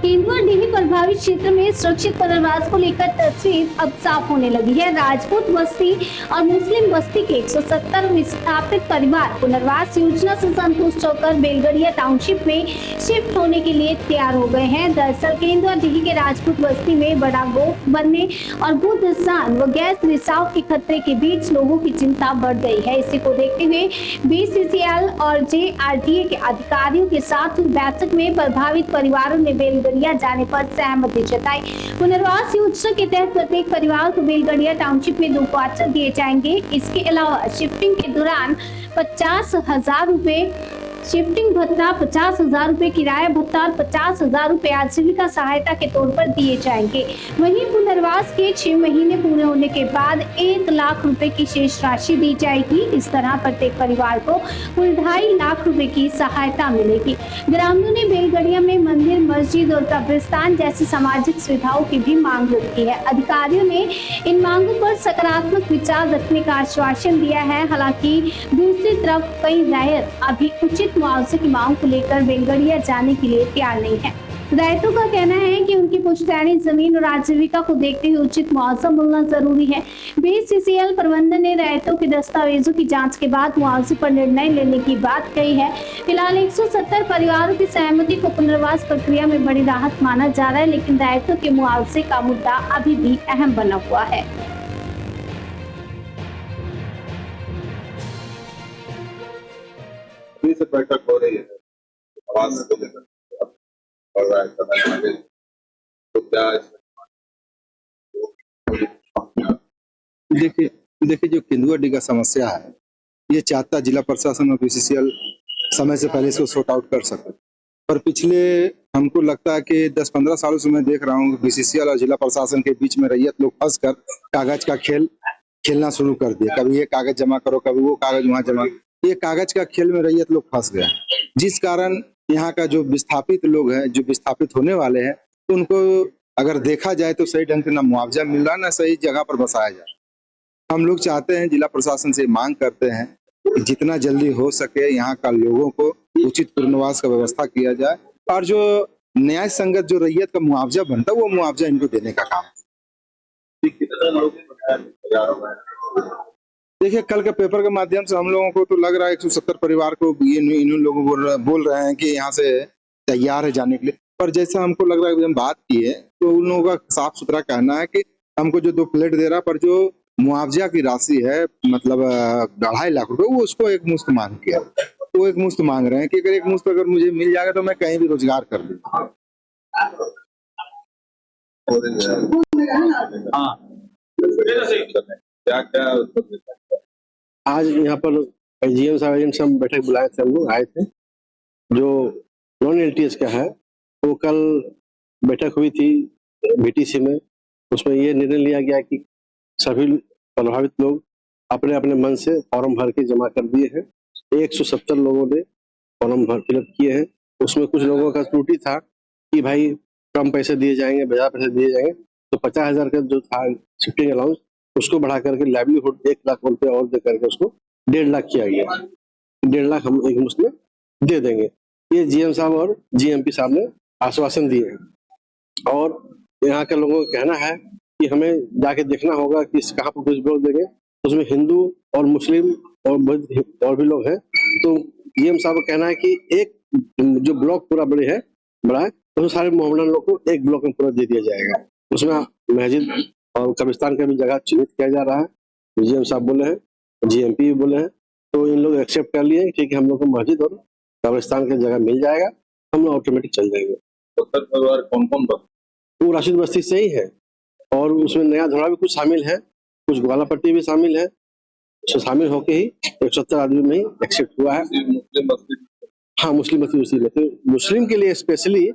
केंदुआ-डीही प्रभावित क्षेत्र में सुरक्षित पुनर्वास को लेकर तस्वीर अब साफ होने लगी है। राजपूत बस्ती और मुस्लिम बस्ती के 170 विस्थापित परिवार पुनर्वास योजना से संतुष्ट होकर बेलगड़िया टाउनशिप में शिफ्ट होने के लिए तैयार हो गए हैं। दरअसल केंदुआ-डीही के राजपूत बस्ती में बड़ा गोफ बनने और भूस्खलन व गैस रिसाव के खतरे के बीच लोगों की चिंता बढ़ गई है। इसी को देखते हुए बीसीसीएल और जेआरडीए के अधिकारियों के साथ बैठक में प्रभावित परिवारों ने बेलगड़िया जाने पर सहमति जताई। पुनर्वास योजना के तहत प्रत्येक परिवार को बेलगड़िया टाउनशिप में 2 क्वार्टर दिए जाएंगे। इसके अलावा शिफ्टिंग के दौरान 50,000 रुपए शिफ्टिंग भत्ता, 50,000 रुपए किराया भत्ता और 50,000 रुपए आजीविका सहायता के तौर पर दिए जाएंगे। वहीं पुनर्वास के 6 महीने पूरे होने के बाद 1 लाख रुपए की शेष राशि दी जाएगी। इस तरह प्रत्येक परिवार को कुल 2.5 लाख रुपए की सहायता मिलेगी। ग्रामीणों ने बेलगड़िया में मंदिर, मस्जिद और कब्रिस्तान जैसी सामाजिक सुविधाओं की भी मांग रखी है। अधिकारियों ने इन मांगों पर सकारात्मक विचार रखने का आश्वासन दिया है। हालांकि दूसरी तरफ कई रैयत अभी उचित मुआवजे की मांग को लेकर बेलगड़िया जाने के लिए तैयार नहीं है। रैयतों का कहना है कि उनकी पुश्तैनी जमीन और आजीविका को देखते हुए उचित मुआवजा मिलना जरूरी है। बीसीसीएल प्रबंधन ने रैयतों के दस्तावेजों की जांच के बाद मुआवजे पर निर्णय लेने की बात कही है। फिलहाल 170 परिवारों की सहमति को पुनर्वास प्रक्रिया में बड़ी राहत माना जा रहा है, लेकिन रैयतों के मुआवजे का मुद्दा अभी भी अहम बना हुआ है। से बैठक हो रही है आवाज को लेकर और तो क्या देखिए जो केंदुआ-डीही का समस्या है, ये चाहता जिला प्रशासन और बीसीसीएल समय से पहले इसको सॉर्ट आउट कर सके। पर पिछले हमको लगता है कि 10-15 सालों से मैं देख रहा हूँ कि बीसीसीएल और जिला प्रशासन के बीच में रैयत लोग फंसकर कागज का खेल खेलना शुरू कर दिया। कभी ये कागज जमा करो, कभी वो कागज वहां जमा। ये कागज का खेल में रैयत लोग फंस गए, जिस कारण यहाँ का जो विस्थापित लोग हैं, जो विस्थापित होने वाले हैं, उनको अगर देखा जाए तो सही ढंग से ना मुआवजा मिल रहा, ना सही जगह पर बसाया जाए। हम लोग चाहते हैं, जिला प्रशासन से मांग करते हैं कि जितना जल्दी हो सके यहाँ का लोगों को उचित पुनर्वास का व्यवस्था किया जाए और जो न्याय संगत जो रैयत का मुआवजा बनता है वो मुआवजा इनको देने का काम। देखिए कल के पेपर के माध्यम से हम लोगों को तो लग रहा है 170 परिवार को इन लोगों बोल रहे हैं कि यहाँ से तैयार है जाने के लिए। पर जैसा हमको लग रहा है हम बात की है तो उन लोगों का साफ सुथरा कहना है कि हमको जो 2 प्लेट दे रहा, पर जो मुआवजा की राशि है मतलब 2.5 लाख रुपए, वो उसको एक मुश्त मांग किया। वो एक मुश्त मांग रहे हैं कि अगर एक मुश्त अगर मुझे मिल जाएगा तो मैं कहीं भी रोजगार कर लूँ। आज यहाँ पर जीएम साहब एजेंट सब बैठक बुलाए थे, हम लोग आए थे। जो नॉन एलटीएस का है वो कल बैठक हुई थी बीटीसी में। उसमें ये निर्णय लिया गया कि सभी प्रभावित लोग अपने अपने मन से फॉर्म भर के जमा कर दिए हैं। 170 लोगों ने फॉर्म भर फिलअप किए हैं। उसमें कुछ लोगों का त्रुटि था कि भाई कम पैसे दिए जाएंगे, 50 पैसे दिए जाएंगे, तो 50,000 का जो था शिफ्टिंग अलाउंस उसको बढ़ा करके लाइवलीहुड 1 लाख रुपए और दे करके उसको 1.5 लाख किया गया। 1.5 लाख हम एक मुश्त में दे देंगे। ये जीएम साहब और जीएमपी साहब ने आश्वासन दिए हैं। और यहाँ के लोगों का कहना है कि हमें जाके देखना होगा कि कहाँ पर कुछ ब्लॉक देंगे, उसमें हिंदू और मुस्लिम और बुद्ध और भी लोग हैं। तो जीएम साहब का कहना है कि एक जो ब्लॉक पूरा बड़ा है तो सारे मोहम्मदन लोग को एक ब्लॉक में पूरा दे दिया जाएगा। उसमें मस्जिद और कब्रिस्तान का भी जगह चिन्हित किया जा रहा है। जीएम साहब बोले हैं, जीएमपी भी बोले हैं, तो इन लोग एक्सेप्ट कर लिए कि हम लोग को मस्जिद और कब्रिस्तान की जगह मिल जाएगा, हम लोग ऑटोमेटिक चल जाएंगे। परिवार कौन-कौन वो राशिद बस्ती से ही है और उसमें नया धोड़ा भी कुछ शामिल है, कुछ ग्वालापट्टी भी शामिल है। शामिल होके ही 170 आदमी में ही एक्सेप्ट हुआ है। हाँ, मुस्लिम बस्ती उसी में। तो मुस्लिम के लिए स्पेशली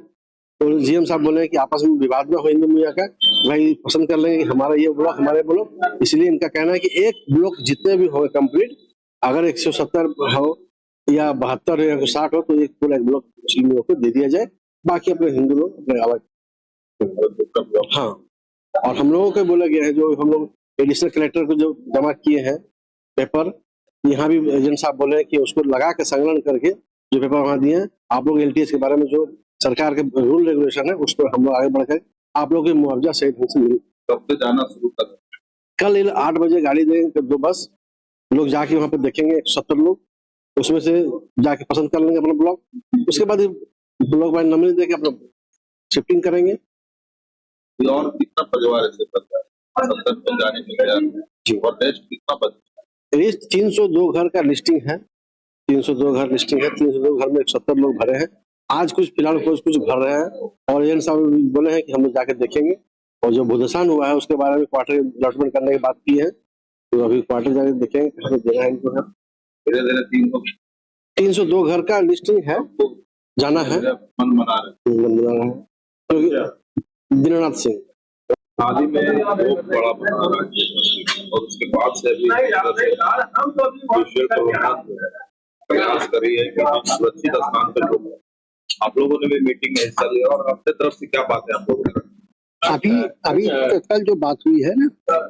तो जीएम साहब बोले हैं कि आपस में विवाद ना हो हिंदू मियाँ का, भाई पसंद कर लेंगे हमारा ये ब्लॉक हमारे ब्लॉक। इसलिए इनका कहना है कि एक ब्लॉक जितने भी हो कंप्लीट, अगर 170 हो या 72 हो या 60 हो तो एक पूरा ब्लॉक मुस्लिम लोगों को दे दिया जाए, बाकी अपने हिंदू लोग अपने अलग। हाँ, और हम लोगों को बोला गया है, जो हम लोग एडिशनल कलेक्टर को जो जमा किए हैं पेपर, यहाँ भी एजेंट साहब बोले हैं कि उसको लगा के संकलन करके जो पेपर वहाँ दिए हैं, आप लोग एलटीएस के बारे में जो सरकार के रूल रेगुलेशन है उस पर हम लोग आगे बढ़कर आप लोगों के मुआवजा सहित हमसे मिले। कब से जाना शुरू कर? कल 8 बजे गाड़ी देंगे 2 बस, लोग जाके वहाँ पे देखेंगे 170 लोग, उसमें से जाके पसंद कर लेंगे अपना ब्लॉक, उसके बाद ब्लॉक वाइज नंबर देके अपना शिफ्टिंग करेंगे। और कितना परिवार ऐसे करता है 70 पे जाने के लिए और रेस्ट कितना बचा? लिस्ट 302 घर का लिस्टिंग है, 302 घर लिस्टिंग है, 302 घर में 170 लोग भरे हैं। आज कुछ फिलहाल कुछ भर रहे हैं और एजेंट साहब बोले हैं कि हम लोग जाके देखेंगे और जो भूदसान हुआ है उसके बारे में क्वार्टर अलॉटमेंट करने की बात की है, तो अभी क्वार्टर जाके देखेंगे कैसे देना है इनको। धीरे धीरे 302 घर का लिस्टिंग है, जाना है, मन बना रहे तो दीनानाथ सिंह हाल ही में वो बड़ा बना रहा है और उसके बाद से अभी प्रयास करी है कि सुरक्षित स्थान पर लोग। आप लोगों ने भी मीटिंग में हिस्सा लिया और अपने तरफ से क्या बात है आप लोगों ने? अभी कल जो बात हुई है ना,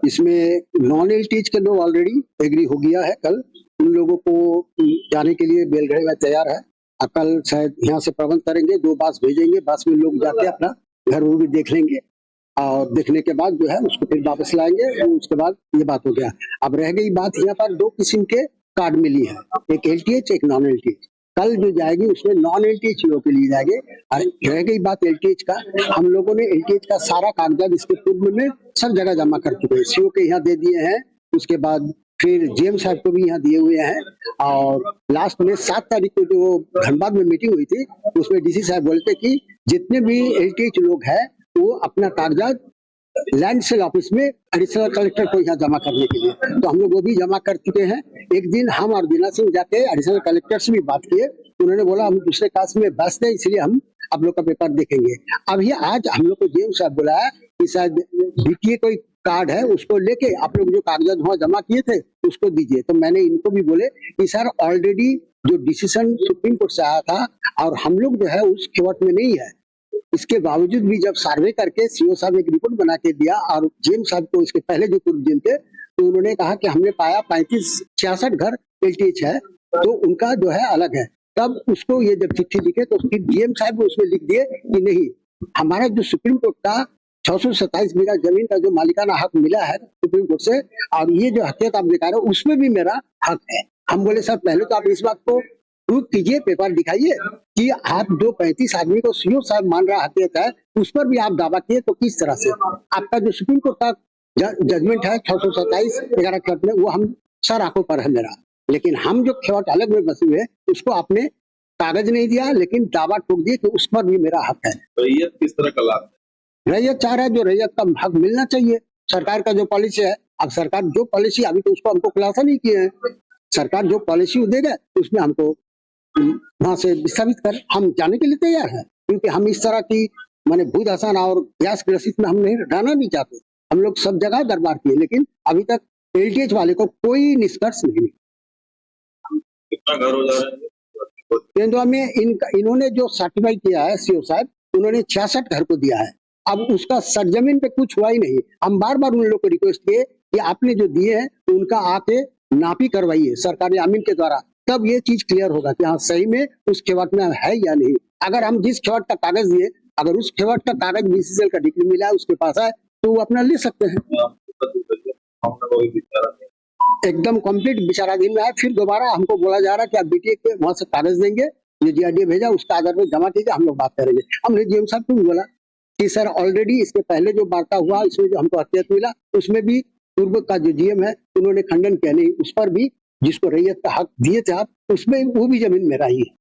इसमें नॉन एलटीज के लोग ऑलरेडी एग्री हो गया है। कल उन लोगों को जाने के लिए बेलगढ़ में तैयार है। कल शायद यहाँ से प्रबंध करेंगे, 2 बस भेजेंगे, बस में लोग जाके अपना घर वो भी देख लेंगे और देखने के बाद जो है उसको फिर वापस लाएंगे। उसके बाद ये बात हो गया। अब रह गई बात, यहाँ पर 2 किस्म के कार्ड मिली है, एक एलटीएच एक नॉन एलटीएच। कल जो जाएगी उसमें नॉन एलटीएच लोगों के लिए जाएंगे। और रह गई बात एलटीएच का, हम लोगों ने एलटीएच का सारा कागजात इसके पूर्व में सब जगह जमा कर चुके हैं, सीओ के यहाँ दे दिए हैं, उसके बाद फिर जीएम साहब को भी यहाँ दिए हुए हैं। और लास्ट में 7 तारीख को जो धनबाद में मीटिंग हुई थी उसमें डीसी साहब बोलते कि जितने भी एलटीएच लोग हैं वो अपना कागजात लैंड सेल ऑफिस में एडिशनल कलेक्टर को यहाँ जमा करने के लिए, तो हम लोग वो भी जमा कर चुके हैं। एक दिन हम और दीना सिंह जाके एडिशनल कलेक्टर से भी बात किए, उन्होंने बोला हम दूसरे कास्ट में बस थे इसलिए हम आप लोग का पेपर देखेंगे। अभी आज हम लोग को जेएम साहब बुलाया कि शायद बीटीए कोई कार्ड है उसको लेके आप लोग जो कागजात वहाँ जमा किए थे उसको दीजिए। तो मैंने इनको भी बोले कि सर ऑलरेडी जो डिसीजन सुप्रीम कोर्ट से आया था और हम लोग जो है उस खेवट में नहीं है, इसके बावजूद भी जब सर्वे करके सीओ साहब एक रिपोर्ट बना के दिया और जेएम साहब को इसके पहले जो पूर्व जेएम थे तो उन्होंने कहा कि हमने पाया 35-66 घर एलटीएच है तो उनका जो है अलग है। तब उसको ये जब चिट्ठी लिखे तो फिर जेएम साहब उसमें लिख दिए कि नहीं, हमारा जो सुप्रीम कोर्ट का 627 बीघा जमीन का जो मालिकाना हक मिला है सुप्रीम कोर्ट से और ये जो हकीकत आप दिखा रहे हो उसमें भी मेरा हक है। हम बोले सर पहले तो आप इस बात को प्रूव कीजिए, पेपर दिखाइए कि आप जो 35 आदमी को सीओ साहब मान रहा हकीकत है उस पर भी आप दावा किए, तो किस तरह से आपका जो सुप्रीम कोर्ट का जजमेंट है 627 क्लब में वो हम सर आंखों पर है मेरा, लेकिन हम जो खेवट अलग में बसे हुए उसको आपने कागज नहीं दिया लेकिन दावा ठोक दिए कि उस पर भी मेरा हक है। रैयत किस तरह का लाभ? रैयत चाह रहा है जो रैयत का हक मिलना चाहिए, सरकार का जो पॉलिसी है। अब सरकार जो पॉलिसी अभी तो उसको हमको खुलासा नहीं किया है, सरकार जो पॉलिसी देगा उसमें हमको वहां से विस्थापित कर हम जाने के लिए तैयार है, क्योंकि हम इस तरह की माने भूत आसान और गैस ग्रसित में हम नहीं रहना नहीं चाहते। हम लोग सब जगह दरबार किए लेकिन अभी तक एलटीएच वाले को कोई निष्कर्ष नहीं। कितना घर हो जा रहा है केंद्र में इन्होंने जो सर्टिफाई किया है सीओ साहब, उन्होंने 66 घर को दिया है। अब उसका सरजमीन पे कुछ हुआ ही नहीं। हम बार बार उन लोग को रिक्वेस्ट किए कि आपने जो दिए हैं उनका आके नापी करवाइए सरकारी आमीन के द्वारा, तब ये चीज क्लियर होगा कि हाँ सही में उस खेवट में है या नहीं। अगर हम जिस खेवट का कागज दिए अगर उस खेवट का कागज बीसीसीएल का डिग्री मिला है उसके पास है तो वो अपना ले सकते हैं। एकदम कंप्लीट विचाराधीन में है। फिर दोबारा हमको बोला जा रहा है कि आप बीटीए के वहां से कागज देंगे, ये जीआरडीए भेजा उसका आधार में जमा कीजिए, हम लोग बात करेंगे। हमने जीएम साहब को भी बोला कि सर ऑलरेडी इसके पहले जो वार्ता हुआ इसमें जो हमको हकीकत मिला उसमें भी पूर्व का जो जीएम है उन्होंने खंडन किया नहीं, उस पर भी जिसको रैयत का हक दिए थे आप उसमें वो भी जमीन मेरा ही है।